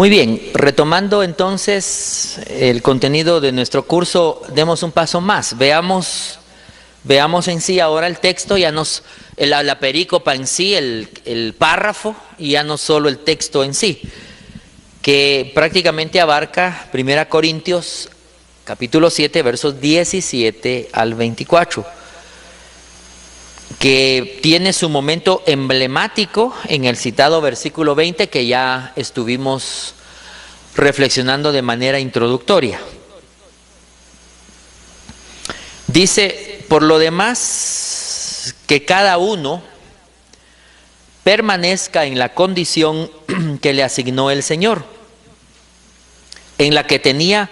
Muy bien, retomando entonces el contenido de nuestro curso, demos un paso más. Veamos en sí ahora el texto, la perícopa en sí, el párrafo, y ya no solo el texto en sí, que prácticamente abarca 1 Corintios capítulo 7, versos 17 al 24, que tiene su momento emblemático en el citado versículo 20 que ya estuvimos reflexionando de manera introductoria. Dice: por lo demás, que cada uno permanezca en la condición que le asignó el Señor, en la que tenía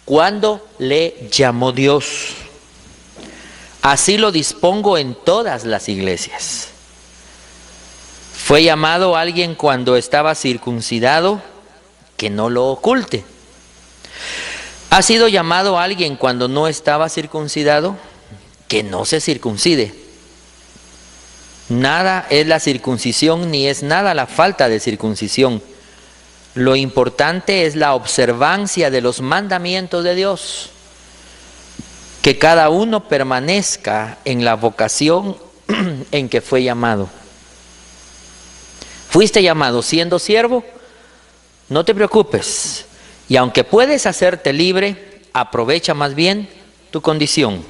cuando le llamó Dios. Así lo dispongo en todas las iglesias. Fue llamado alguien cuando estaba circuncidado, que no lo oculte. Ha sido llamado alguien cuando no estaba circuncidado, que no se circuncide. Nada es la circuncisión ni es nada la falta de circuncisión. Lo importante es la observancia de los mandamientos de Dios. Que cada uno permanezca en la vocación en que fue llamado. Fuiste llamado siendo siervo, no te preocupes. Y aunque puedes hacerte libre, aprovecha más bien tu condición.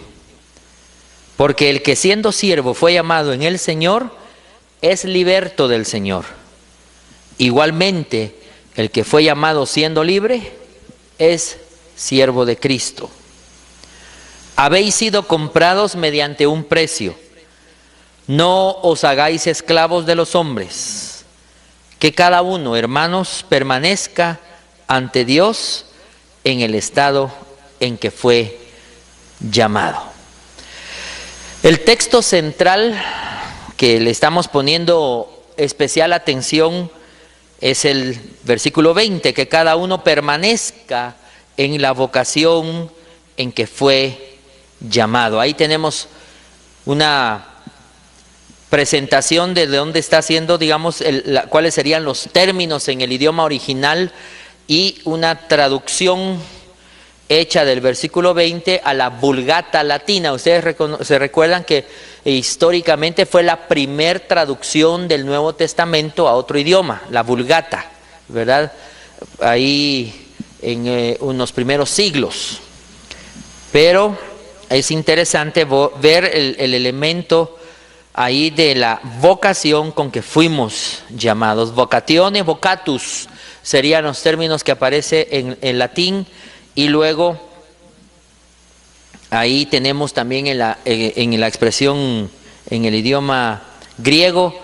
Porque el que siendo siervo fue llamado en el Señor, es liberto del Señor. Igualmente, el que fue llamado siendo libre, es siervo de Cristo. Habéis sido comprados mediante un precio. No os hagáis esclavos de los hombres. Que cada uno, hermanos, permanezca ante Dios en el estado en que fue llamado. El texto central que le estamos poniendo especial atención es el versículo 20, que cada uno permanezca en la vocación en que fue llamado. Ahí tenemos una presentación de dónde está haciendo, digamos, cuáles serían los términos en el idioma original y una traducción hecha del versículo 20 a la Vulgata latina. Ustedes se recuerdan que históricamente fue la primer traducción del Nuevo Testamento a otro idioma, la Vulgata, ¿verdad? Ahí en unos primeros siglos. Pero es interesante ver el elemento ahí de la vocación con que fuimos llamados. Vocatione, vocatus serían los términos que aparecen en latín, y luego ahí tenemos también en la expresión en el idioma griego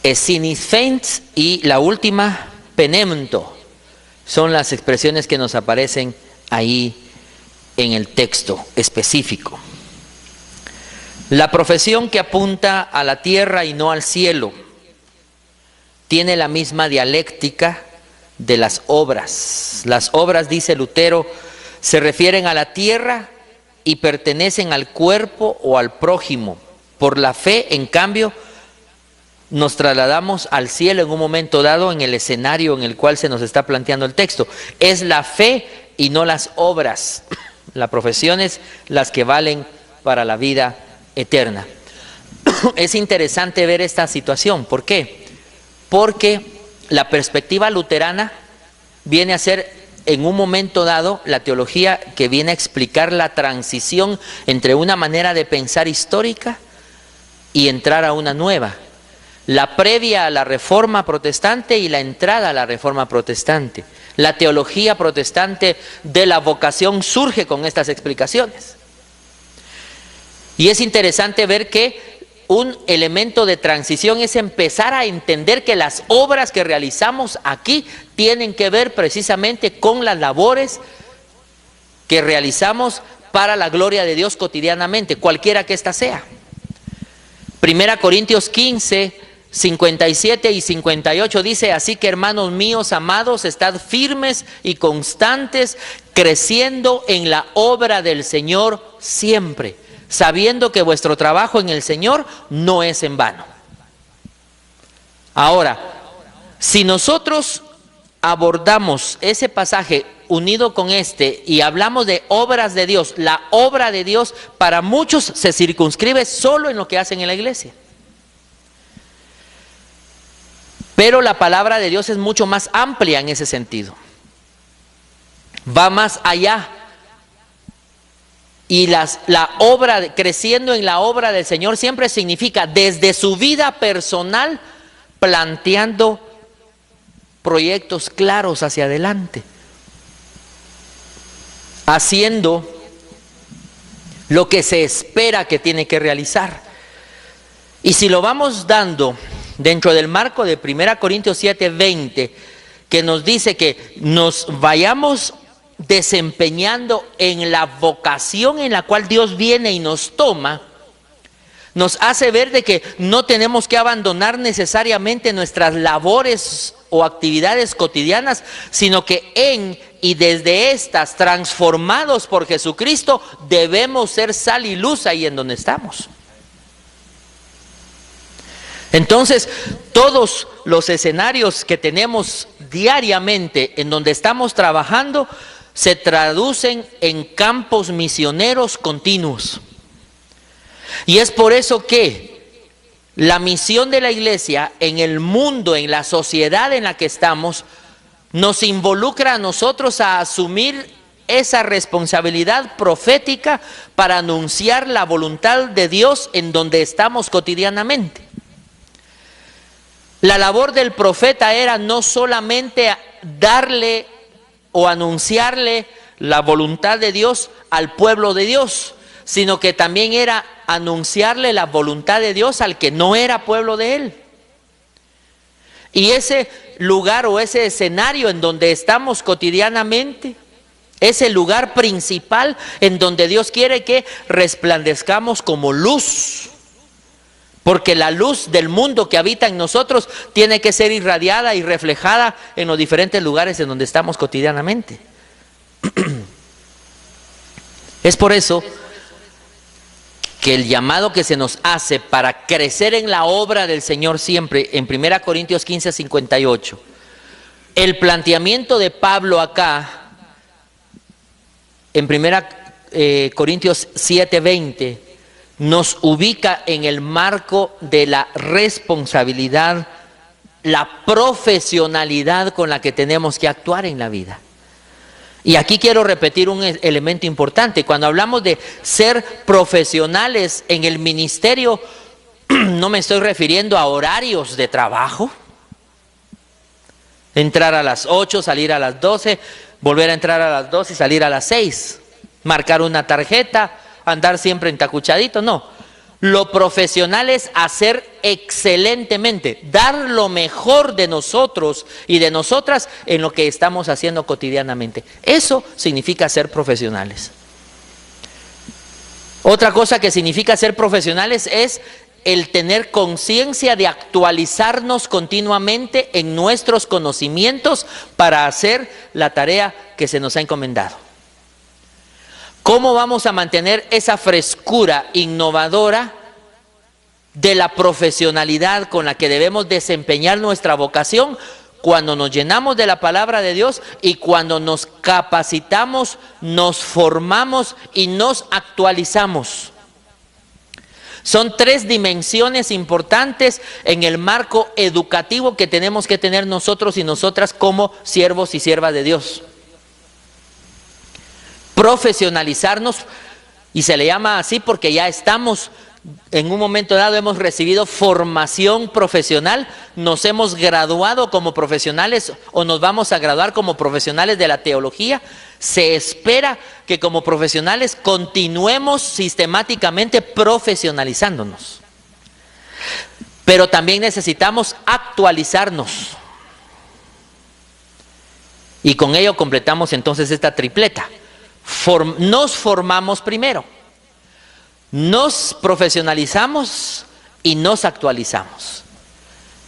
esinifens, y la última penemto. Son las expresiones que nos aparecen ahí en el texto específico. La profesión que apunta a la tierra y no al cielo tiene la misma dialéctica de las obras. Las obras, dice Lutero, se refieren a la tierra y pertenecen al cuerpo o al prójimo. Por la fe, en cambio, nos trasladamos al cielo en un momento dado en el escenario en el cual se nos está planteando el texto. Es la fe y no las obras, las profesiones, las que valen para la vida eterna. Es interesante ver esta situación. ¿Por qué? Porque la perspectiva luterana viene a ser, en un momento dado, la teología que viene a explicar la transición entre una manera de pensar histórica y entrar a una nueva. La previa a la Reforma Protestante y la entrada a la Reforma Protestante. La teología protestante de la vocación surge con estas explicaciones. Y es interesante ver que un elemento de transición es empezar a entender que las obras que realizamos aquí tienen que ver precisamente con las labores que realizamos para la gloria de Dios cotidianamente, cualquiera que ésta sea. 1 Corintios 15, 57 y 58 dice: así que, hermanos míos amados, estad firmes y constantes, creciendo en la obra del Señor siempre, sabiendo que vuestro trabajo en el Señor no es en vano. Ahora, Si nosotros abordamos ese pasaje unido con este y hablamos de obras de Dios, la obra de Dios para muchos se circunscribe solo en lo que hacen en la iglesia. Pero la palabra de Dios es mucho más amplia en ese sentido. Va más allá. Y la obra, creciendo en la obra del Señor, siempre significa desde su vida personal, planteando proyectos claros hacia adelante, haciendo lo que se espera que tiene que realizar. Y si lo vamos dando dentro del marco de 1 Corintios 7:20, que nos dice que nos vayamos desempeñando en la vocación en la cual Dios viene y nos toma, nos hace ver de que no tenemos que abandonar necesariamente nuestras labores o actividades cotidianas, sino que en y desde estas, transformados por Jesucristo, debemos ser sal y luz ahí en donde estamos. Entonces, todos los escenarios que tenemos diariamente en donde estamos trabajando se traducen en campos misioneros continuos. Y es por eso que la misión de la iglesia en el mundo, en la sociedad en la que estamos, nos involucra a nosotros a asumir esa responsabilidad profética para anunciar la voluntad de Dios en donde estamos cotidianamente. La labor del profeta era no solamente darle o anunciarle la voluntad de Dios al pueblo de Dios, sino que también era anunciarle la voluntad de Dios al que no era pueblo de Él. Y ese lugar o ese escenario en donde estamos cotidianamente, es el lugar principal en donde Dios quiere que resplandezcamos como luz. Porque la luz del mundo que habita en nosotros tiene que ser irradiada y reflejada en los diferentes lugares en donde estamos cotidianamente. Es por eso que el llamado que se nos hace para crecer en la obra del Señor siempre, en 1 Corintios 15:58, el planteamiento de Pablo acá, en 1 Corintios 7:20, nos ubica en el marco de la responsabilidad, la profesionalidad con la que tenemos que actuar en la vida. Y aquí quiero repetir un elemento importante. Cuando hablamos de ser profesionales en el ministerio, no me estoy refiriendo a horarios de trabajo. Entrar a las 8, salir a las 12, volver a entrar a las 2 y salir a las 6. Marcar una tarjeta, andar siempre entacuchadito, no. Lo profesional es hacer excelentemente, dar lo mejor de nosotros y de nosotras en lo que estamos haciendo cotidianamente. Eso significa ser profesionales. Otra cosa que significa ser profesionales es el tener conciencia de actualizarnos continuamente en nuestros conocimientos para hacer la tarea que se nos ha encomendado. ¿Cómo vamos a mantener esa frescura innovadora de la profesionalidad con la que debemos desempeñar nuestra vocación? Cuando nos llenamos de la palabra de Dios y cuando nos capacitamos, nos formamos y nos actualizamos. Son 3 dimensiones importantes en el marco educativo que tenemos que tener nosotros y nosotras como siervos y siervas de Dios. Profesionalizarnos, y se le llama así porque ya estamos, en un momento dado hemos recibido formación profesional, nos hemos graduado como profesionales o nos vamos a graduar como profesionales de la teología. Se espera que como profesionales continuemos sistemáticamente profesionalizándonos. Pero también necesitamos actualizarnos. Y con ello completamos entonces esta tripleta. Nos formamos primero, nos profesionalizamos y nos actualizamos.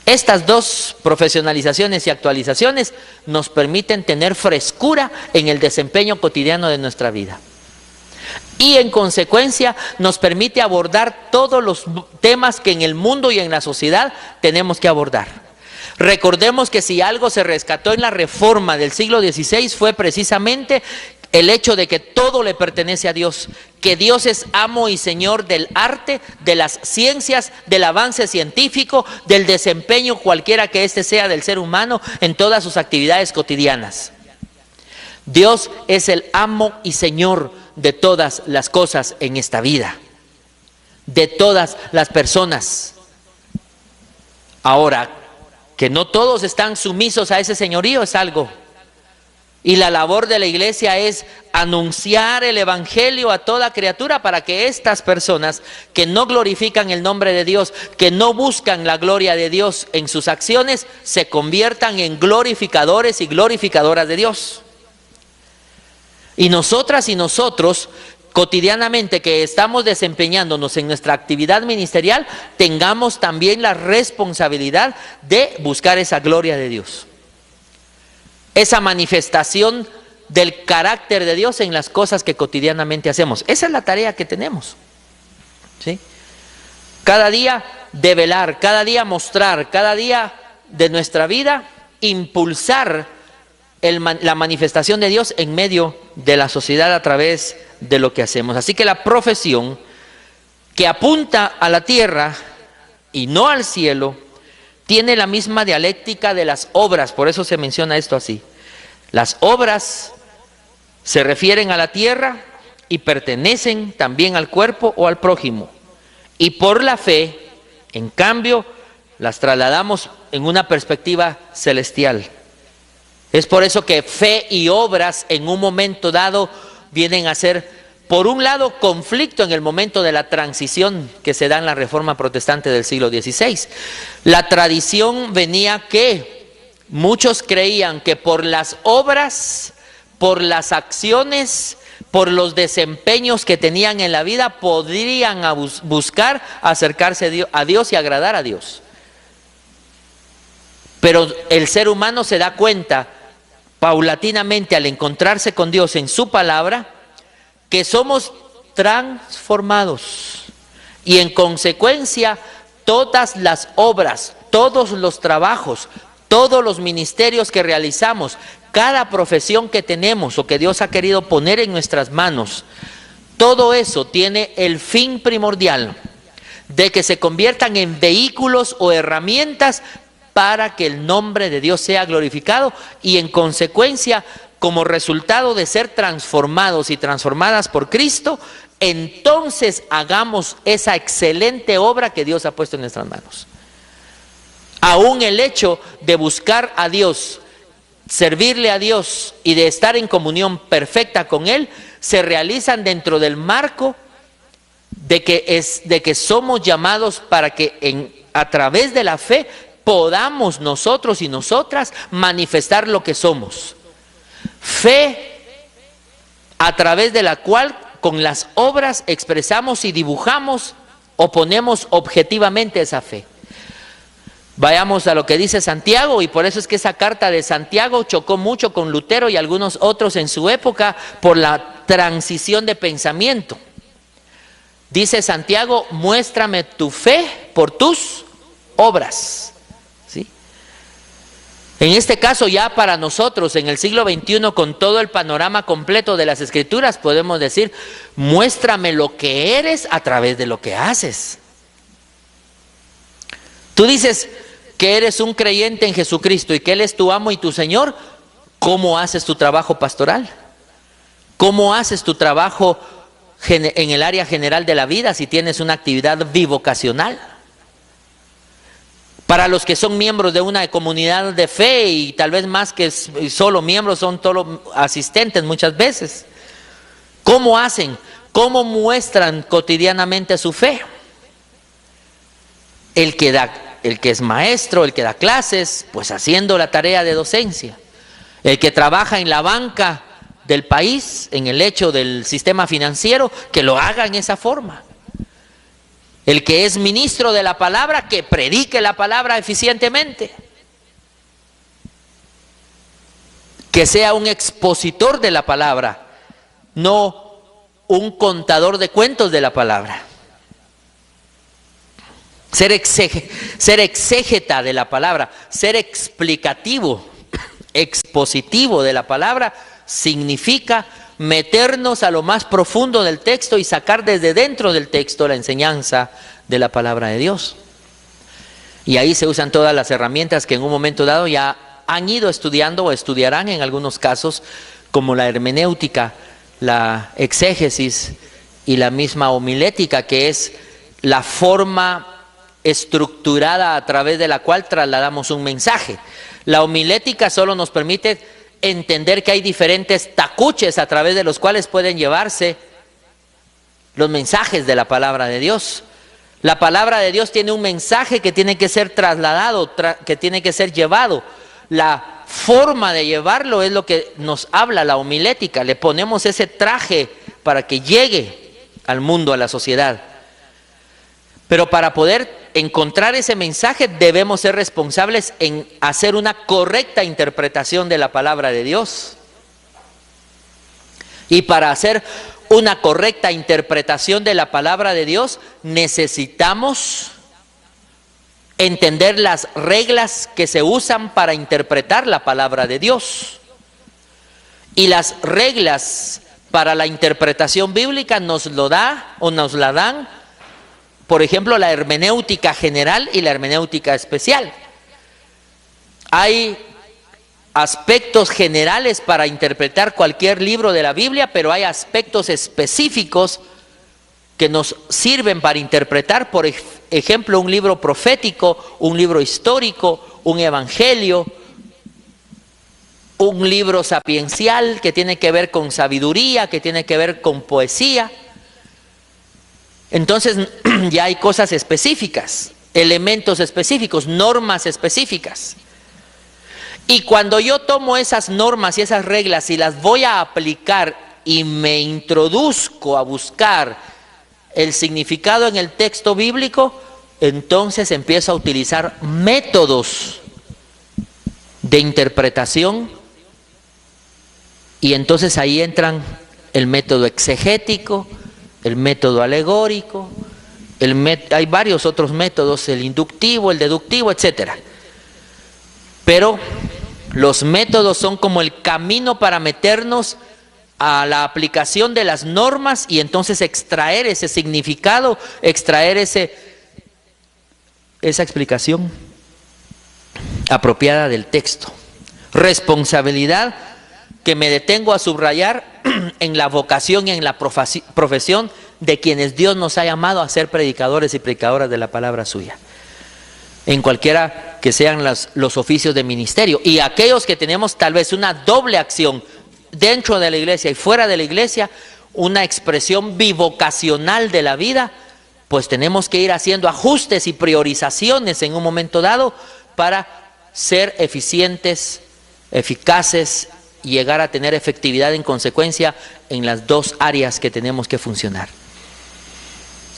Estas 2 profesionalizaciones y actualizaciones nos permiten tener frescura en el desempeño cotidiano de nuestra vida. Y en consecuencia nos permite abordar todos los temas que en el mundo y en la sociedad tenemos que abordar. Recordemos que si algo se rescató en la reforma del siglo XVI fue precisamente el hecho de que todo le pertenece a Dios, que Dios es amo y señor del arte, de las ciencias, del avance científico, del desempeño cualquiera que éste sea del ser humano en todas sus actividades cotidianas. Dios es el amo y señor de todas las cosas en esta vida, de todas las personas. Ahora, que no todos están sumisos a ese señorío es algo. Y la labor de la iglesia es anunciar el evangelio a toda criatura para que estas personas que no glorifican el nombre de Dios, que no buscan la gloria de Dios en sus acciones, se conviertan en glorificadores y glorificadoras de Dios. Y nosotras y nosotros, cotidianamente que estamos desempeñándonos en nuestra actividad ministerial, tengamos también la responsabilidad de buscar esa gloria de Dios, esa manifestación del carácter de Dios en las cosas que cotidianamente hacemos. Esa es la tarea que tenemos, ¿sí? Cada día develar, cada día mostrar, cada día de nuestra vida impulsar la manifestación de Dios en medio de la sociedad a través de lo que hacemos. Así que la profesión que apunta a la tierra y no al cielo tiene la misma dialéctica de las obras, por eso se menciona esto así. Las obras se refieren a la tierra y pertenecen también al cuerpo o al prójimo. Y por la fe, en cambio, las trasladamos en una perspectiva celestial. Es por eso que fe y obras en un momento dado vienen a ser, por un lado, conflicto en el momento de la transición que se da en la Reforma Protestante del siglo XVI. La tradición venía que muchos creían que por las obras, por las acciones, por los desempeños que tenían en la vida, podrían buscar acercarse a Dios y agradar a Dios. Pero el ser humano se da cuenta paulatinamente al encontrarse con Dios en su palabra, que somos transformados y en consecuencia todas las obras, todos los trabajos, todos los ministerios que realizamos, cada profesión que tenemos o que Dios ha querido poner en nuestras manos, todo eso tiene el fin primordial de que se conviertan en vehículos o herramientas para que el nombre de Dios sea glorificado y en consecuencia, como resultado de ser transformados y transformadas por Cristo, entonces hagamos esa excelente obra que Dios ha puesto en nuestras manos. Aún el hecho de buscar a Dios, servirle a Dios y de estar en comunión perfecta con Él, se realizan dentro del marco de que somos llamados para que a través de la fe podamos nosotros y nosotras manifestar lo que somos. Fe a través de la cual con las obras expresamos y dibujamos o ponemos objetivamente esa fe. Vayamos a lo que dice Santiago, y por eso es que esa carta de Santiago chocó mucho con Lutero y algunos otros en su época por la transición de pensamiento. Dice Santiago: muéstrame tu fe por tus obras. ¿Sí? En este caso, ya para nosotros en el siglo XXI, con todo el panorama completo de las Escrituras, podemos decir: muéstrame lo que eres a través de lo que haces. Tú dices que eres un creyente en Jesucristo y que Él es tu amo y tu Señor. ¿Cómo haces tu trabajo pastoral? ¿Cómo haces tu trabajo en el área general de la vida si tienes una actividad bivocacional? Para los que son miembros de una comunidad de fe y tal vez más que solo miembros, son solo asistentes muchas veces. ¿Cómo hacen? ¿Cómo muestran cotidianamente su fe? El que es maestro, el que da clases, pues haciendo la tarea de docencia. El que trabaja en la banca del país, en el hecho del sistema financiero, que lo haga en esa forma. El que es ministro de la palabra, que predique la palabra eficientemente. Que sea un expositor de la palabra, no un contador de cuentos de la palabra. ser exégeta de la palabra, ser explicativo, expositivo de la palabra, significa meternos a lo más profundo del texto y sacar desde dentro del texto la enseñanza de la palabra de Dios. Y ahí se usan todas las herramientas que en un momento dado ya han ido estudiando o estudiarán en algunos casos, como la hermenéutica, la exégesis y la misma homilética, que es la forma estructurada a través de la cual trasladamos un mensaje. La homilética solo nos permite entender que hay diferentes tacuches a través de los cuales pueden llevarse los mensajes de la palabra de Dios. La palabra de Dios tiene un mensaje que tiene que ser trasladado, que tiene que ser llevado. La forma de llevarlo es lo que nos habla la homilética. Le ponemos ese traje para que llegue al mundo, a la sociedad. Pero para poder encontrar ese mensaje debemos ser responsables en hacer una correcta interpretación de la palabra de Dios. Y para hacer una correcta interpretación de la palabra de Dios necesitamos entender las reglas que se usan para interpretar la palabra de Dios. Y las reglas para la interpretación bíblica nos lo da o nos la dan, por ejemplo, la hermenéutica general y la hermenéutica especial. Hay aspectos generales para interpretar cualquier libro de la Biblia, pero hay aspectos específicos que nos sirven para interpretar, por ejemplo, un libro profético, un libro histórico, un evangelio, un libro sapiencial que tiene que ver con sabiduría, que tiene que ver con poesía. Entonces ya hay cosas específicas, elementos específicos, normas específicas. Y cuando yo tomo esas normas y esas reglas y las voy a aplicar y me introduzco a buscar el significado en el texto bíblico, entonces empiezo a utilizar métodos de interpretación, y entonces ahí entran el método exegético, el método alegórico, hay varios otros métodos, el inductivo, el deductivo, etc. Pero los métodos son como el camino para meternos a la aplicación de las normas y entonces extraer ese significado, extraer esa explicación apropiada del texto. Responsabilidad que me detengo a subrayar en la vocación y en la profesión de quienes Dios nos ha llamado a ser predicadores y predicadoras de la palabra suya, en cualquiera que sean los oficios de ministerio. Y aquellos que tenemos tal vez una doble acción dentro de la iglesia y fuera de la iglesia, una expresión bivocacional de la vida, pues tenemos que ir haciendo ajustes y priorizaciones en un momento dado para ser eficientes, eficaces y llegar a tener efectividad en consecuencia en las dos áreas que tenemos que funcionar.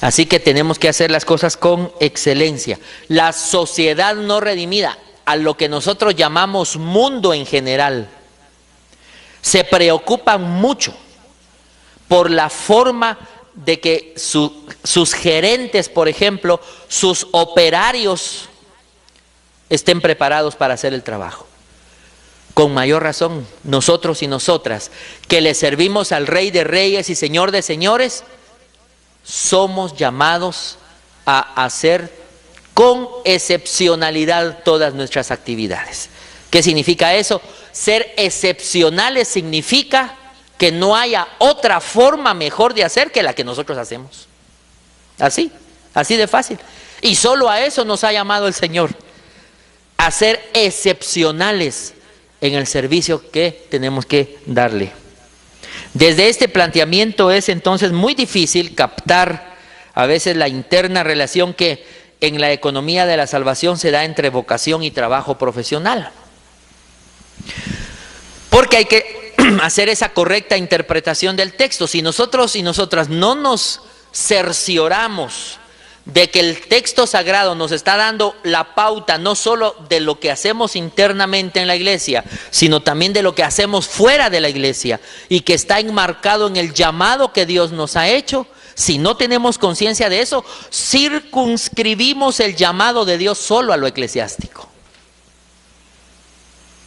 Así que tenemos que hacer las cosas con excelencia. La sociedad no redimida, a lo que nosotros llamamos mundo en general, se preocupan mucho por la forma de que sus gerentes, por ejemplo, sus operarios estén preparados para hacer el trabajo. Con mayor razón, nosotros y nosotras, que le servimos al Rey de Reyes y Señor de Señores, somos llamados a hacer con excepcionalidad todas nuestras actividades. ¿Qué significa eso? Ser excepcionales significa que no haya otra forma mejor de hacer que la que nosotros hacemos. Así de fácil. Y solo a eso nos ha llamado el Señor, a ser excepcionales en el servicio que tenemos que darle. Desde este planteamiento es entonces muy difícil captar a veces la interna relación que en la economía de la salvación se da entre vocación y trabajo profesional. Porque hay que hacer esa correcta interpretación del texto. Si nosotros y nosotras no nos cercioramos de que el texto sagrado nos está dando la pauta no solo de lo que hacemos internamente en la iglesia, sino también de lo que hacemos fuera de la iglesia, y que está enmarcado en el llamado que Dios nos ha hecho, Si no tenemos conciencia de eso, circunscribimos el llamado de Dios solo a lo eclesiástico.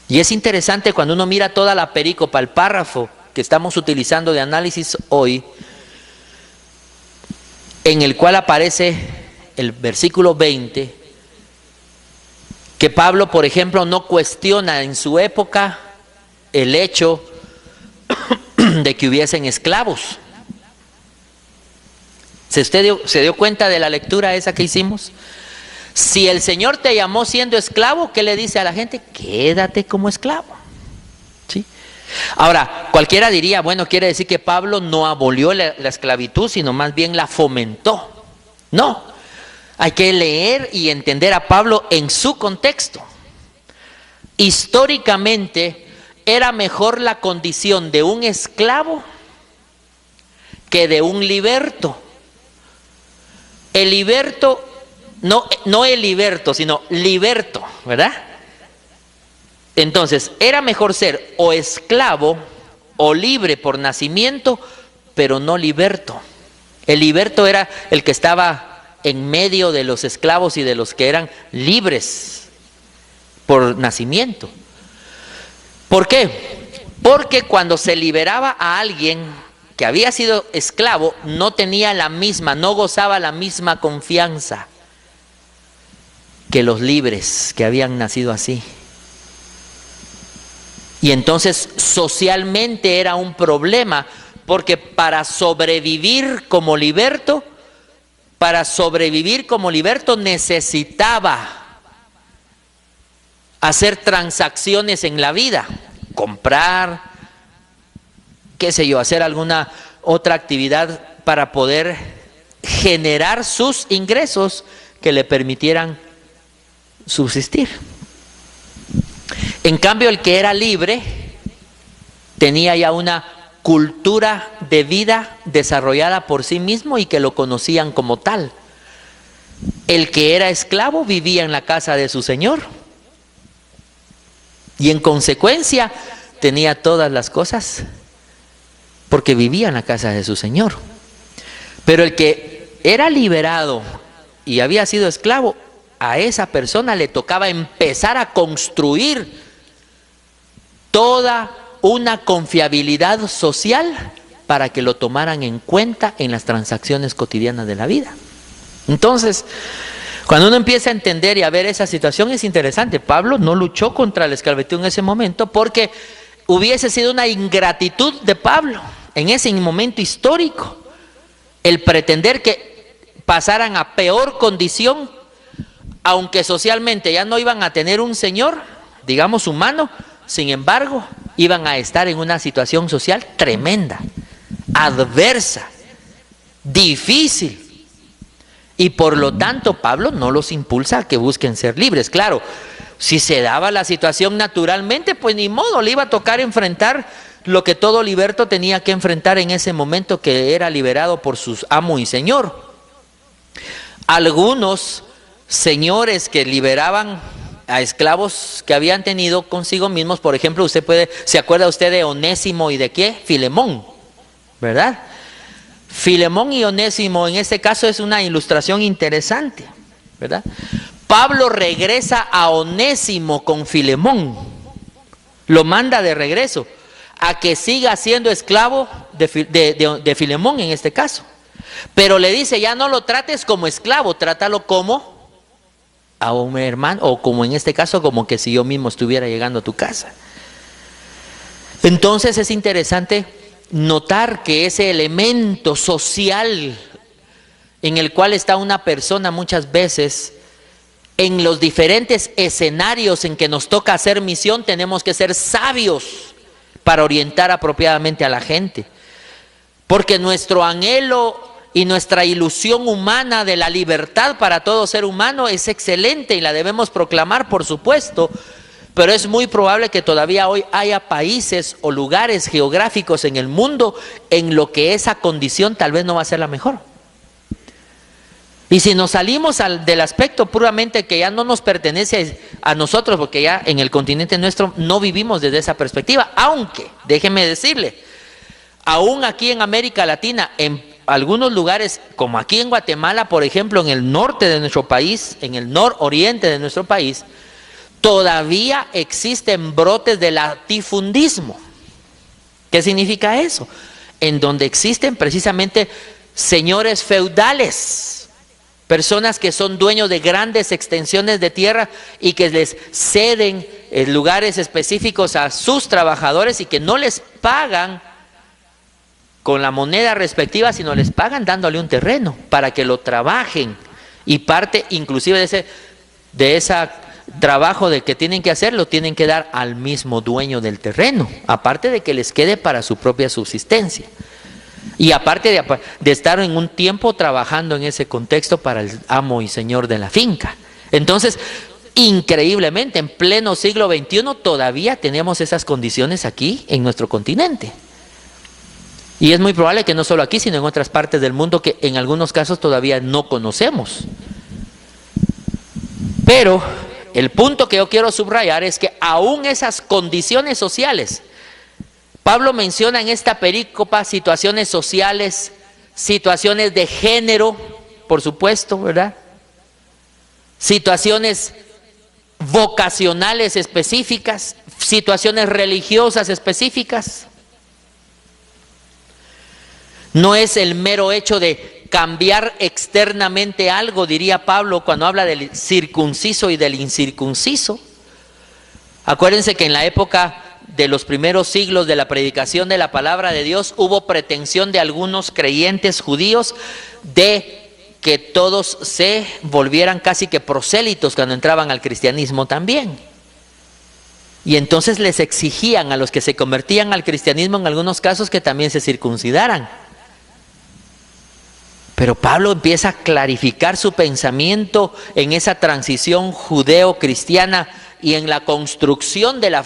Y es interesante cuando uno mira toda la perícopa, el párrafo que estamos utilizando de análisis hoy, en el cual aparece el versículo 20, que Pablo, por ejemplo, no cuestiona en su época el hecho de que hubiesen esclavos. ¿Se dio cuenta de la lectura esa que hicimos? Si el Señor te llamó siendo esclavo, ¿qué le dice a la gente? Quédate como esclavo. ¿Sí? Ahora, cualquiera diría, bueno, quiere decir que Pablo no abolió la esclavitud, sino más bien la fomentó. No, hay que leer y entender a Pablo en su contexto. Históricamente, era mejor la condición de un esclavo que de un liberto. El liberto, no el liberto, sino liberto, ¿verdad? Entonces, era mejor ser o esclavo o libre por nacimiento, pero no liberto. El liberto era el que estaba en medio de los esclavos y de los que eran libres por nacimiento. ¿Por qué? Porque cuando se liberaba a alguien que había sido esclavo, no gozaba la misma confianza que los libres que habían nacido así. Y entonces socialmente era un problema, porque para sobrevivir como liberto necesitaba hacer transacciones en la vida, comprar, qué sé yo, hacer alguna otra actividad para poder generar sus ingresos que le permitieran subsistir. En cambio, el que era libre tenía ya una cultura de vida desarrollada por sí mismo y que lo conocían como tal. El que era esclavo vivía en la casa de su señor y en consecuencia tenía todas las cosas porque vivía en la casa de su señor. Pero el que era liberado y había sido esclavo, a esa persona le tocaba empezar a construir toda una confiabilidad social para que lo tomaran en cuenta en las transacciones cotidianas de la vida. Entonces, cuando uno empieza a entender y a ver esa situación, es interesante. Pablo no luchó contra la esclavitud en ese momento porque hubiese sido una ingratitud de Pablo en ese momento histórico el pretender que pasaran a peor condición, aunque socialmente ya no iban a tener un señor, digamos humano. Sin embargo, iban a estar en una situación social tremenda, adversa, difícil. Y por lo tanto, Pablo no los impulsa a que busquen ser libres. Claro, si se daba la situación naturalmente, pues ni modo, le iba a tocar enfrentar lo que todo liberto tenía que enfrentar en ese momento que era liberado por su amo y señor. Algunos señores que liberaban a esclavos que habían tenido consigo mismos, por ejemplo, ¿se acuerda usted de Onésimo y de qué? Filemón, ¿verdad? Filemón y Onésimo en este caso es una ilustración interesante, ¿verdad? Pablo regresa a Onésimo con Filemón, lo manda de regreso a que siga siendo esclavo de Filemón en este caso, pero le dice, ya no lo trates como esclavo, trátalo como a un hermano, o como en este caso, como que si yo mismo estuviera llegando a tu casa. Entonces es interesante notar que ese elemento social en el cual está una persona muchas veces, en los diferentes escenarios en que nos toca hacer misión, tenemos que ser sabios para orientar apropiadamente a la gente, porque nuestro anhelo y nuestra ilusión humana de la libertad para todo ser humano es excelente y la debemos proclamar, por supuesto, pero es muy probable que todavía hoy haya países o lugares geográficos en el mundo en lo que esa condición tal vez no va a ser la mejor. Y si nos salimos del aspecto puramente que ya no nos pertenece a nosotros, porque ya en el continente nuestro no vivimos desde esa perspectiva, aunque, déjeme decirle, aún aquí en América Latina, en algunos lugares, como aquí en Guatemala, por ejemplo, en el norte de nuestro país, en el nororiente de nuestro país, todavía existen brotes de latifundismo. ¿Qué significa eso? En donde existen precisamente señores feudales, personas que son dueños de grandes extensiones de tierra y que les ceden lugares específicos a sus trabajadores y que no les pagan con la moneda respectiva, sino les pagan dándole un terreno para que lo trabajen, y parte inclusive de ese trabajo de que tienen que hacer, lo tienen que dar al mismo dueño del terreno, aparte de que les quede para su propia subsistencia, y aparte de estar en un tiempo trabajando en ese contexto para el amo y señor de la finca. Entonces, increíblemente, en pleno siglo XXI todavía tenemos esas condiciones aquí en nuestro continente. Y es muy probable que no solo aquí, sino en otras partes del mundo que en algunos casos todavía no conocemos. Pero el punto que yo quiero subrayar es que aún esas condiciones sociales, Pablo menciona en esta perícopa situaciones sociales, situaciones de género, por supuesto, ¿verdad? Situaciones vocacionales específicas, situaciones religiosas específicas. No es el mero hecho de cambiar externamente algo, diría Pablo cuando habla del circunciso y del incircunciso. Acuérdense que en la época de los primeros siglos de la predicación de la palabra de Dios hubo pretensión de algunos creyentes judíos de que todos se volvieran casi que prosélitos cuando entraban al cristianismo también. Y entonces les exigían a los que se convertían al cristianismo en algunos casos que también se circuncidaran. Pero Pablo empieza a clarificar su pensamiento en esa transición judeo-cristiana y en la construcción de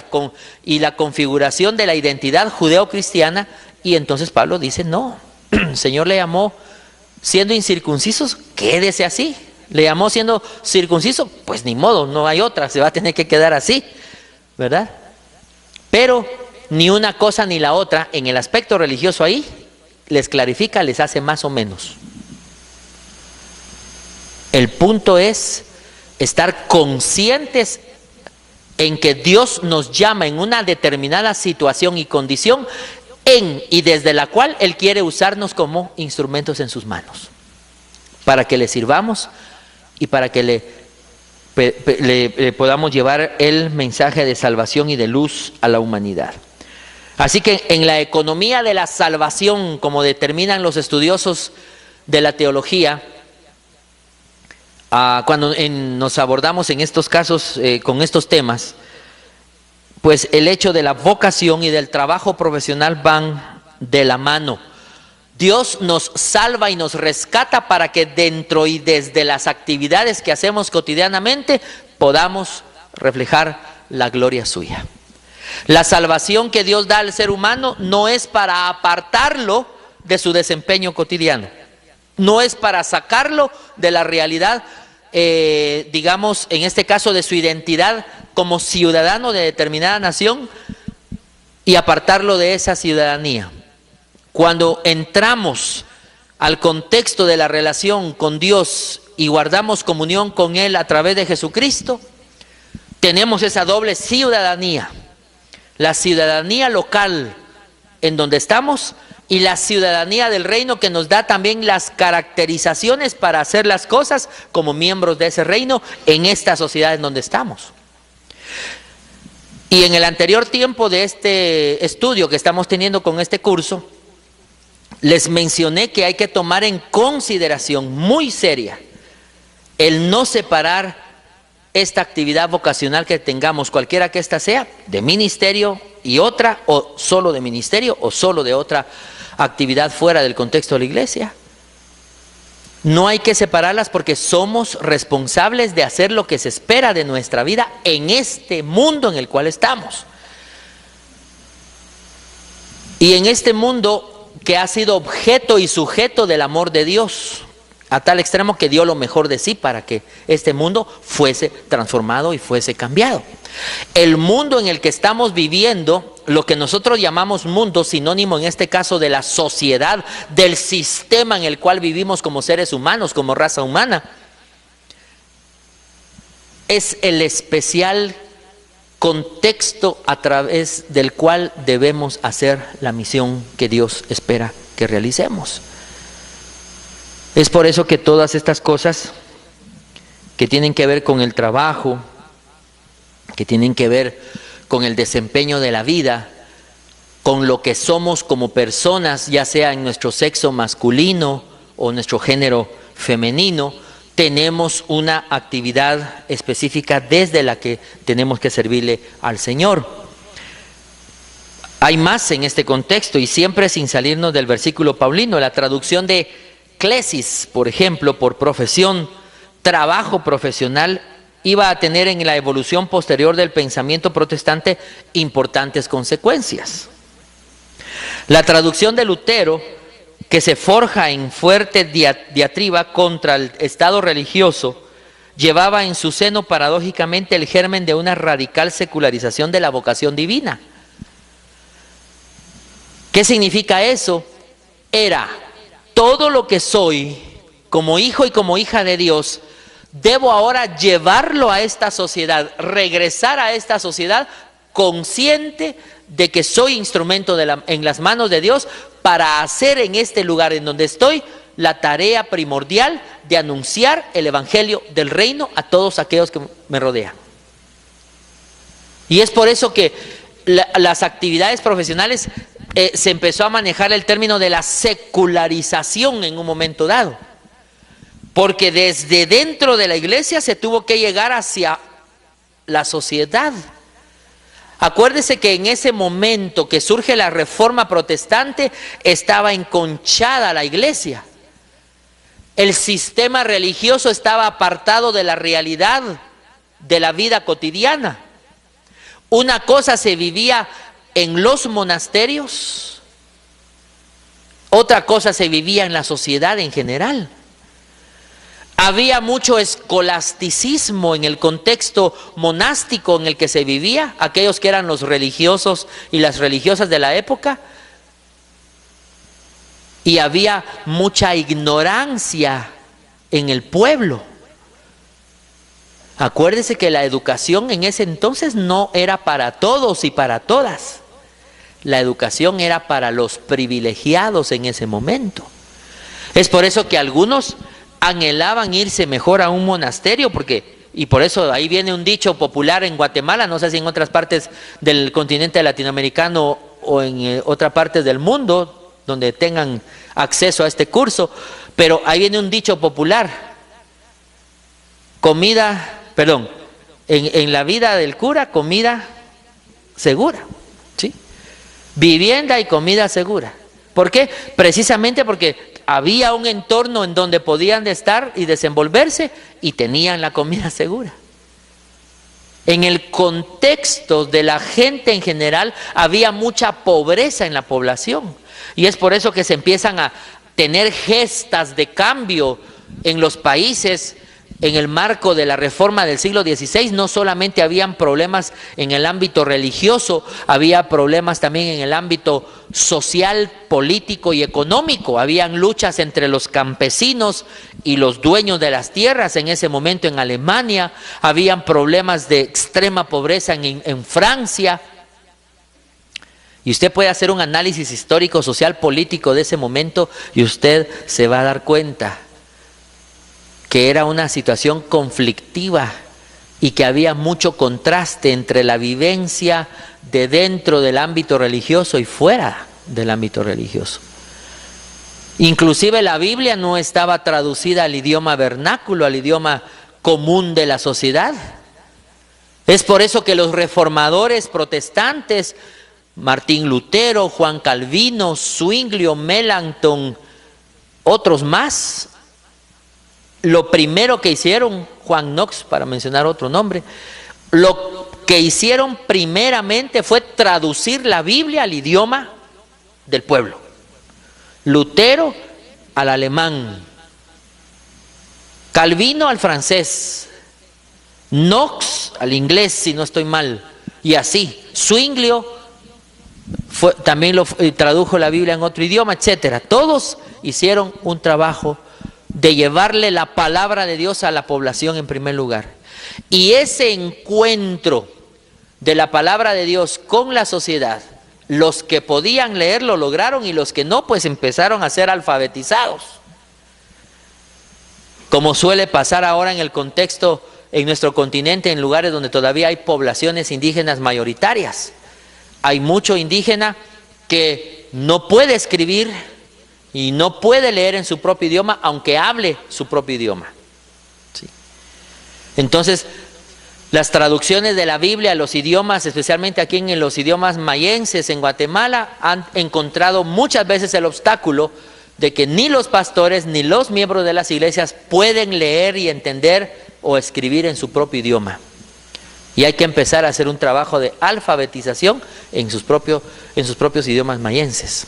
y la configuración de la identidad judeo-cristiana. Y entonces Pablo dice, no, el Señor le llamó siendo incircuncisos, quédese así. Le llamó siendo circunciso, pues ni modo, no hay otra, se va a tener que quedar así, ¿verdad? Pero ni una cosa ni la otra, en el aspecto religioso ahí, les clarifica, les hace más o menos. El punto es estar conscientes en que Dios nos llama en una determinada situación y condición y desde la cual Él quiere usarnos como instrumentos en sus manos, para que le sirvamos y para que le podamos llevar el mensaje de salvación y de luz a la humanidad. Así que en la economía de la salvación, como determinan los estudiosos de la teología, cuando nos abordamos en estos casos con estos temas, pues el hecho de la vocación y del trabajo profesional van de la mano. Dios nos salva y nos rescata para que dentro y desde las actividades que hacemos cotidianamente podamos reflejar la gloria suya. La salvación que Dios da al ser humano no es para apartarlo de su desempeño cotidiano, no es para sacarlo de la realidad, digamos, en este caso de su identidad como ciudadano de determinada nación y apartarlo de esa ciudadanía. Cuando entramos al contexto de la relación con Dios y guardamos comunión con Él a través de Jesucristo, tenemos esa doble ciudadanía, la ciudadanía local en donde estamos y la ciudadanía del reino, que nos da también las caracterizaciones para hacer las cosas como miembros de ese reino en esta sociedad en donde estamos. Y en el anterior tiempo de este estudio que estamos teniendo con este curso, les mencioné que hay que tomar en consideración muy seria el no separar esta actividad vocacional que tengamos, cualquiera que ésta sea, de ministerio y otra, o solo de ministerio, o solo de otra actividad fuera del contexto de la iglesia. No hay que separarlas porque somos responsables de hacer lo que se espera de nuestra vida en este mundo en el cual estamos. Y en este mundo que ha sido objeto y sujeto del amor de Dios, a tal extremo que dio lo mejor de sí para que este mundo fuese transformado y fuese cambiado. El mundo en el que estamos viviendo, lo que nosotros llamamos mundo, sinónimo en este caso de la sociedad, del sistema en el cual vivimos como seres humanos, como raza humana, es el especial contexto a través del cual debemos hacer la misión que Dios espera que realicemos. Es por eso que todas estas cosas que tienen que ver con el trabajo, que tienen que ver con el desempeño de la vida, con lo que somos como personas, ya sea en nuestro sexo masculino o nuestro género femenino, tenemos una actividad específica desde la que tenemos que servirle al Señor. Hay más en este contexto y siempre sin salirnos del versículo paulino. La traducción de clesis, por ejemplo, por profesión, trabajo profesional, iba a tener en la evolución posterior del pensamiento protestante importantes consecuencias. La traducción de Lutero, que se forja en fuerte diatriba contra el estado religioso, llevaba en su seno paradójicamente el germen de una radical secularización de la vocación divina. ¿Qué significa eso? Era: todo lo que soy como hijo y como hija de Dios, debo ahora llevarlo a esta sociedad, regresar a esta sociedad consciente de que soy instrumento en las manos de Dios para hacer en este lugar en donde estoy la tarea primordial de anunciar el evangelio del reino a todos aquellos que me rodean. Y es por eso que las actividades profesionales se empezó a manejar el término de la secularización en un momento dado, porque desde dentro de la iglesia se tuvo que llegar hacia la sociedad. Acuérdese que en ese momento que surge la reforma protestante estaba enconchada la iglesia. El sistema religioso estaba apartado de la realidad de la vida cotidiana. Una cosa se vivía en los monasterios, otra cosa se vivía en la sociedad en general. Había mucho escolasticismo en el contexto monástico en el que se vivía, aquellos que eran los religiosos y las religiosas de la época, y había mucha ignorancia en el pueblo. Acuérdese que la educación en ese entonces no era para todos y para todas. La educación era para los privilegiados en ese momento. Es por eso que algunos anhelaban irse mejor a un monasterio, y por eso ahí viene un dicho popular en Guatemala, no sé si en otras partes del continente latinoamericano o en otras partes del mundo donde tengan acceso a este curso, pero ahí viene un dicho popular: en la vida del cura, comida segura, ¿sí? Vivienda y comida segura. ¿Por qué? Precisamente porque había un entorno en donde podían estar y desenvolverse y tenían la comida segura. En el contexto de la gente en general había mucha pobreza en la población, y es por eso que se empiezan a tener gestas de cambio en los países. En el marco de la reforma del siglo XVI no solamente habían problemas en el ámbito religioso, había problemas también en el ámbito social, político y económico. Habían luchas entre los campesinos y los dueños de las tierras en ese momento en Alemania, habían problemas de extrema pobreza en Francia. Y usted puede hacer un análisis histórico, social, político de ese momento y usted se va a dar cuenta que era una situación conflictiva y que había mucho contraste entre la vivencia de dentro del ámbito religioso y fuera del ámbito religioso. Inclusive la Biblia no estaba traducida al idioma vernáculo, al idioma común de la sociedad. Es por eso que los reformadores protestantes, Martín Lutero, Juan Calvino, Zwinglio, Melanchthon, otros más, lo primero que hicieron, Juan Knox, para mencionar otro nombre, lo que hicieron primeramente fue traducir la Biblia al idioma del pueblo. Lutero al alemán, Calvino al francés, Knox al inglés, si no estoy mal, y así. Zwinglio también tradujo la Biblia en otro idioma, etcétera. Todos hicieron un trabajo de llevarle la palabra de Dios a la población en primer lugar. Y ese encuentro de la palabra de Dios con la sociedad, los que podían leer lo lograron y los que no, pues empezaron a ser alfabetizados. Como suele pasar ahora en el contexto, en nuestro continente, en lugares donde todavía hay poblaciones indígenas mayoritarias. Hay mucho indígena que no puede escribir y no puede leer en su propio idioma, aunque hable su propio idioma. ¿Sí? Entonces, las traducciones de la Biblia a los idiomas, especialmente aquí en los idiomas mayenses en Guatemala, han encontrado muchas veces el obstáculo de que ni los pastores ni los miembros de las iglesias pueden leer y entender o escribir en su propio idioma. Y hay que empezar a hacer un trabajo de alfabetización en sus propios idiomas mayenses.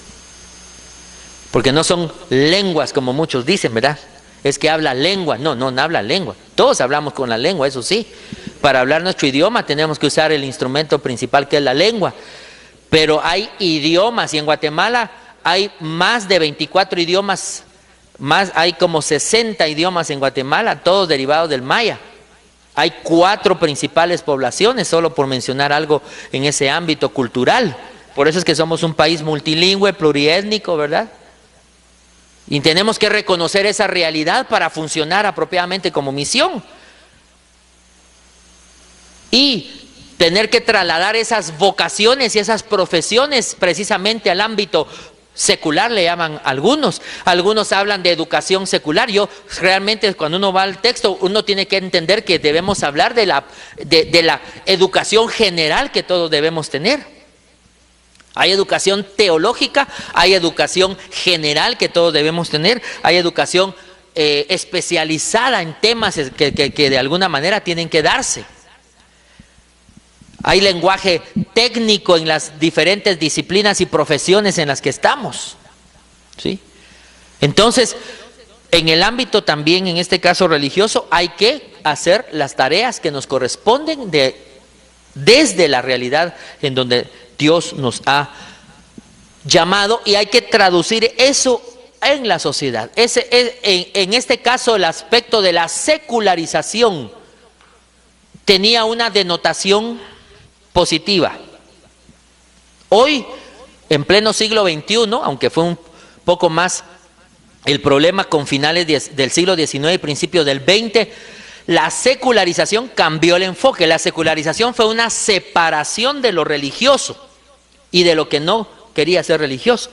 Porque no son lenguas como muchos dicen, ¿verdad? Es que habla lengua. No habla lengua. Todos hablamos con la lengua, eso sí. Para hablar nuestro idioma tenemos que usar el instrumento principal, que es la lengua. Pero hay idiomas, y en Guatemala hay más de 24 idiomas, hay como 60 idiomas en Guatemala, todos derivados del maya. Hay 4 principales poblaciones, solo por mencionar algo en ese ámbito cultural. Por eso es que somos un país multilingüe, pluriétnico, ¿verdad? Y tenemos que reconocer esa realidad para funcionar apropiadamente como misión. Y tener que trasladar esas vocaciones y esas profesiones precisamente al ámbito secular, le llaman algunos. Algunos hablan de educación secular. Yo realmente, cuando uno va al texto, uno tiene que entender que debemos hablar de la educación general que todos debemos tener. Hay educación teológica, hay educación general que todos debemos tener, hay educación especializada en temas que de alguna manera tienen que darse. Hay lenguaje técnico en las diferentes disciplinas y profesiones en las que estamos, ¿sí? Entonces, en el ámbito también, en este caso religioso, hay que hacer las tareas que nos corresponden desde la realidad en donde Dios nos ha llamado, y hay que traducir eso en la sociedad. En este caso, el aspecto de la secularización tenía una denotación positiva. Hoy, en pleno siglo XXI, aunque fue un poco más el problema con finales del siglo XIX y principios del XX, la secularización cambió el enfoque. La secularización fue una separación de lo religioso y de lo que no quería ser religioso.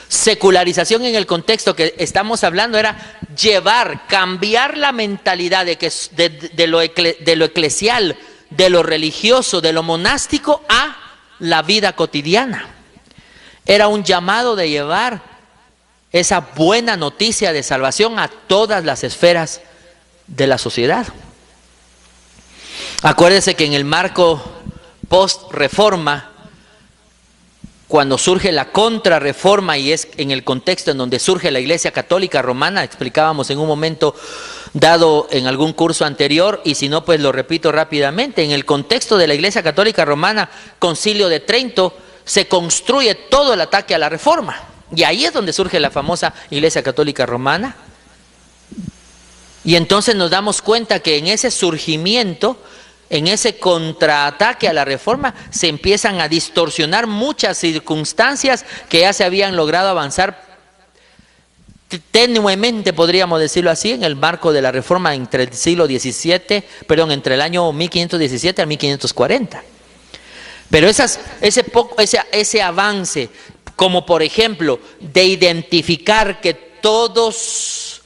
Secularización en el contexto que estamos hablando era cambiar la mentalidad de lo eclesial, de lo religioso, de lo monástico a la vida cotidiana. Era un llamado de llevar esa buena noticia de salvación a todas las esferas de la sociedad. Acuérdese que en el marco post-reforma, cuando surge la contrarreforma, y es en el contexto en donde surge la Iglesia Católica Romana, explicábamos en un momento dado en algún curso anterior, y si no, pues lo repito rápidamente. En el contexto de la Iglesia Católica Romana, Concilio de Trento, se construye todo el ataque a la reforma, y ahí es donde surge la famosa Iglesia Católica Romana. Y entonces nos damos cuenta que en ese surgimiento, en ese contraataque a la reforma, se empiezan a distorsionar muchas circunstancias que ya se habían logrado avanzar tenuemente, podríamos decirlo así, en el marco de la reforma entre el siglo XVII, entre el año 1517 al 1540. Pero ese avance, como por ejemplo, de identificar que todos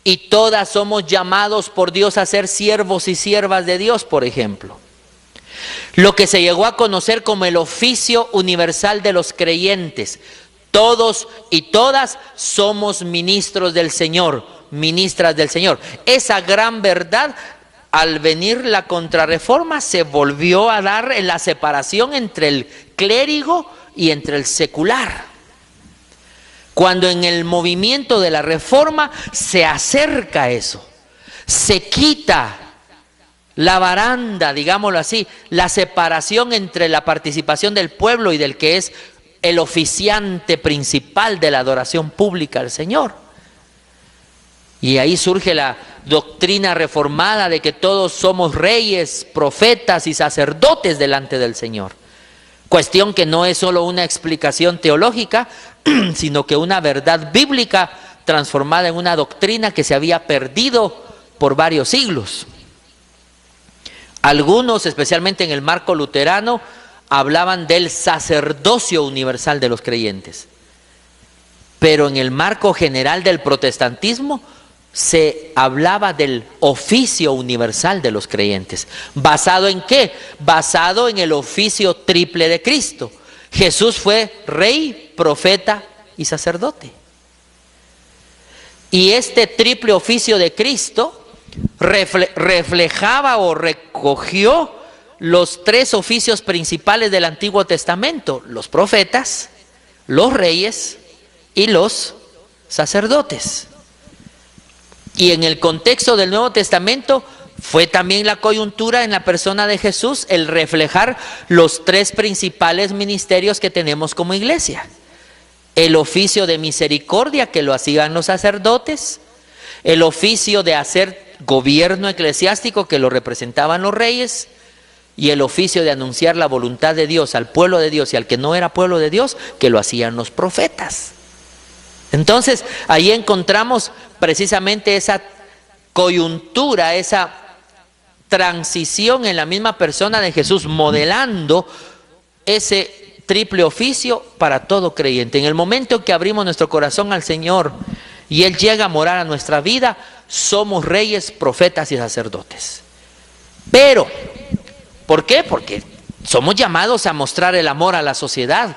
y todas somos llamados por Dios a ser siervos y siervas de Dios, por ejemplo. Lo que se llegó a conocer como el oficio universal de los creyentes. Todos y todas somos ministros del Señor, ministras del Señor. Esa gran verdad, al venir la contrarreforma, se volvió a dar en la separación entre el clérigo y entre el secular. Cuando en el movimiento de la reforma se acerca eso, Se quita la baranda, digámoslo así, la separación entre la participación del pueblo y del que es el oficiante principal de la adoración pública al Señor. Y ahí surge la doctrina reformada de que todos somos reyes, profetas y sacerdotes delante del Señor. Cuestión que no es solo una explicación teológica, sino que una verdad bíblica transformada en una doctrina que se había perdido por varios siglos. Algunos, especialmente en el marco luterano, hablaban del sacerdocio universal de los creyentes. Pero en el marco general del protestantismo se hablaba del oficio universal de los creyentes. ¿Basado en qué? Basado en el oficio triple de Cristo. Jesús fue rey, profeta y sacerdote. Y este triple oficio de Cristo reflejaba o recogió los tres oficios principales del Antiguo Testamento: los profetas, los reyes y los sacerdotes. Y en el contexto del Nuevo Testamento fue también la coyuntura en la persona de Jesús el reflejar los tres principales ministerios que tenemos como iglesia: el oficio de misericordia, que lo hacían los sacerdotes; el oficio de hacer gobierno eclesiástico, que lo representaban los reyes; y el oficio de anunciar la voluntad de Dios al pueblo de Dios y al que no era pueblo de Dios, que lo hacían los profetas. Entonces, ahí encontramos precisamente esa coyuntura, esa transición en la misma persona de Jesús, modelando ese triple oficio para todo creyente. En el momento que abrimos nuestro corazón al Señor y Él llega a morar a nuestra vida, somos reyes, profetas y sacerdotes. Pero, ¿por qué? Porque somos llamados a mostrar el amor a la sociedad,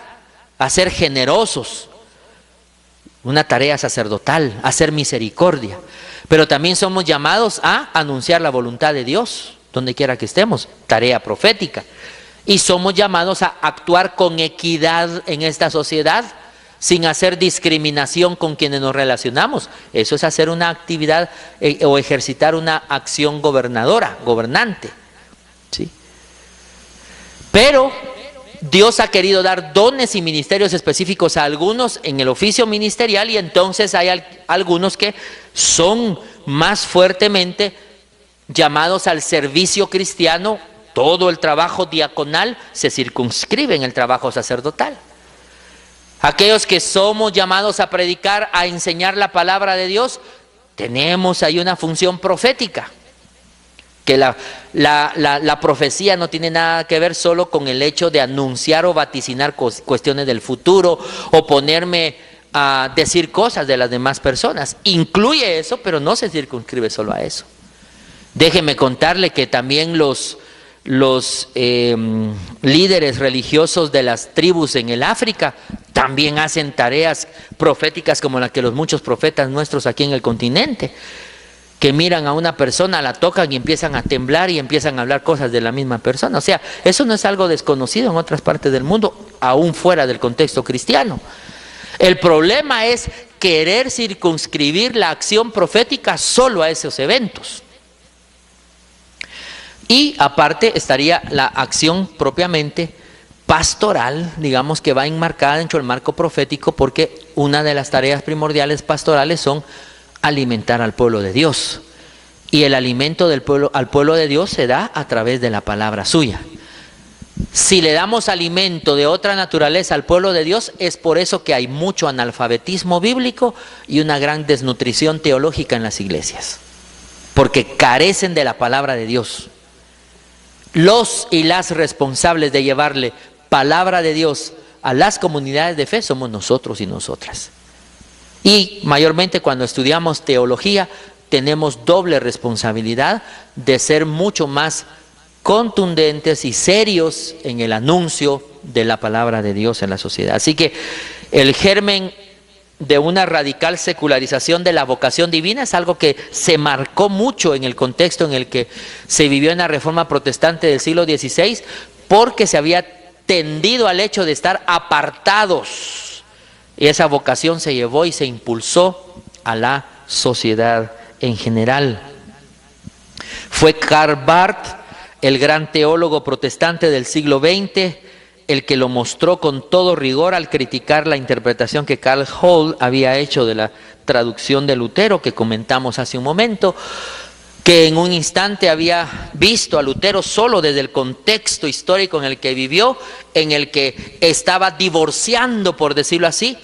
a ser generosos, una tarea sacerdotal, a hacer misericordia. Pero también somos llamados a anunciar la voluntad de Dios, donde quiera que estemos, tarea profética. Y somos llamados a actuar con equidad en esta sociedad, sin hacer discriminación con quienes nos relacionamos. Eso es hacer una actividad o ejercitar una acción gobernante, ¿sí? Pero Dios ha querido dar dones y ministerios específicos a algunos en el oficio ministerial, y entonces hay algunos que son más fuertemente llamados al servicio cristiano. Todo el trabajo diaconal se circunscribe en el trabajo sacerdotal. Aquellos que somos llamados a predicar, a enseñar la palabra de Dios, tenemos ahí una función profética. Que la profecía no tiene nada que ver solo con el hecho de anunciar o vaticinar cuestiones del futuro, o ponerme a decir cosas de las demás personas. Incluye eso, pero no se circunscribe solo a eso. Déjeme contarle que también los líderes religiosos de las tribus en el África también hacen tareas proféticas como la que los muchos profetas nuestros aquí en el continente, que miran a una persona, la tocan y empiezan a temblar y empiezan a hablar cosas de la misma persona. O sea, eso no es algo desconocido en otras partes del mundo, aún fuera del contexto cristiano. El problema es querer circunscribir la acción profética solo a esos eventos. Y aparte estaría la acción propiamente pastoral, digamos, que va enmarcada dentro del marco profético, porque una de las tareas primordiales pastorales son alimentar al pueblo de Dios. Y el alimento del pueblo, al pueblo de Dios, se da a través de la palabra suya. Si le damos alimento de otra naturaleza al pueblo de Dios, es por eso que hay mucho analfabetismo bíblico y una gran desnutrición teológica en las iglesias, porque carecen de la palabra de Dios. Los y las responsables de llevarle palabra de Dios a las comunidades de fe somos nosotros y nosotras. Y mayormente cuando estudiamos teología tenemos doble responsabilidad de ser mucho más contundentes y serios en el anuncio de la palabra de Dios en la sociedad. Así que el germen de una radical secularización de la vocación divina es algo que se marcó mucho en el contexto en el que se vivió en la Reforma Protestante del siglo XVI, porque se había tendido al hecho de estar apartados, y esa vocación se llevó y se impulsó a la sociedad en general. Fue Karl Barth, el gran teólogo protestante del siglo XX, el que lo mostró con todo rigor al criticar la interpretación que Karl Hall había hecho de la traducción de Lutero, que comentamos hace un momento, que en un instante había visto a Lutero solo desde el contexto histórico en el que vivió, en el que estaba divorciando, por decirlo así,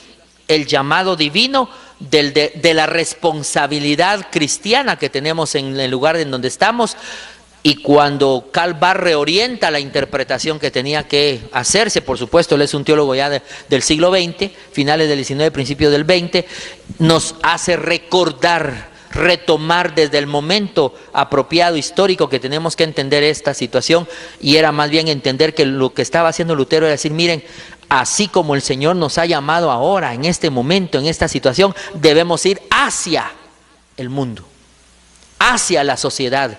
el llamado divino de la responsabilidad cristiana que tenemos en el lugar en donde estamos. Y cuando Karl Barth reorienta la interpretación que tenía que hacerse, por supuesto, él es un teólogo ya del siglo XX, finales del XIX, principios del XX, nos hace recordar, retomar desde el momento apropiado histórico que tenemos que entender esta situación, y era más bien entender que lo que estaba haciendo Lutero era decir, miren, así como el Señor nos ha llamado ahora, en este momento, en esta situación, debemos ir hacia el mundo, hacia la sociedad.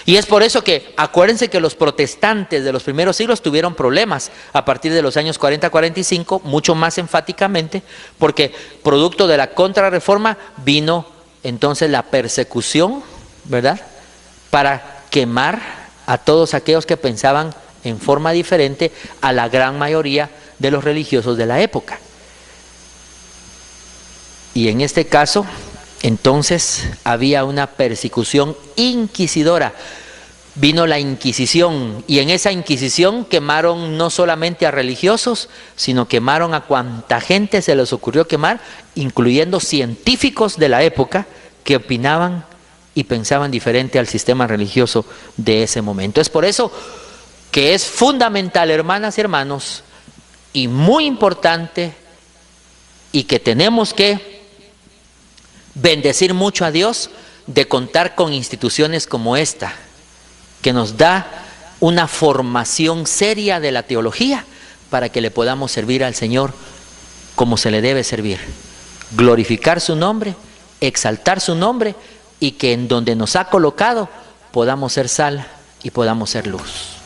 Y es por eso que, acuérdense que los protestantes de los primeros siglos tuvieron problemas a partir de los años 40-45, mucho más enfáticamente, porque producto de la contrarreforma vino entonces la persecución, ¿verdad?, para quemar a todos aquellos que pensaban en forma diferente a la gran mayoría de los religiosos de la época. Y en este caso, entonces, había una persecución inquisidora. Vino la Inquisición, y en esa Inquisición quemaron no solamente a religiosos, sino quemaron a cuanta gente se les ocurrió quemar, incluyendo científicos de la época que opinaban y pensaban diferente al sistema religioso de ese momento. Es por eso que es fundamental, hermanas y hermanos, y muy importante, y que tenemos que bendecir mucho a Dios de contar con instituciones como esta, que nos da una formación seria de la teología para que le podamos servir al Señor como se le debe servir, glorificar su nombre, exaltar su nombre, y que en donde nos ha colocado podamos ser sal y podamos ser luz.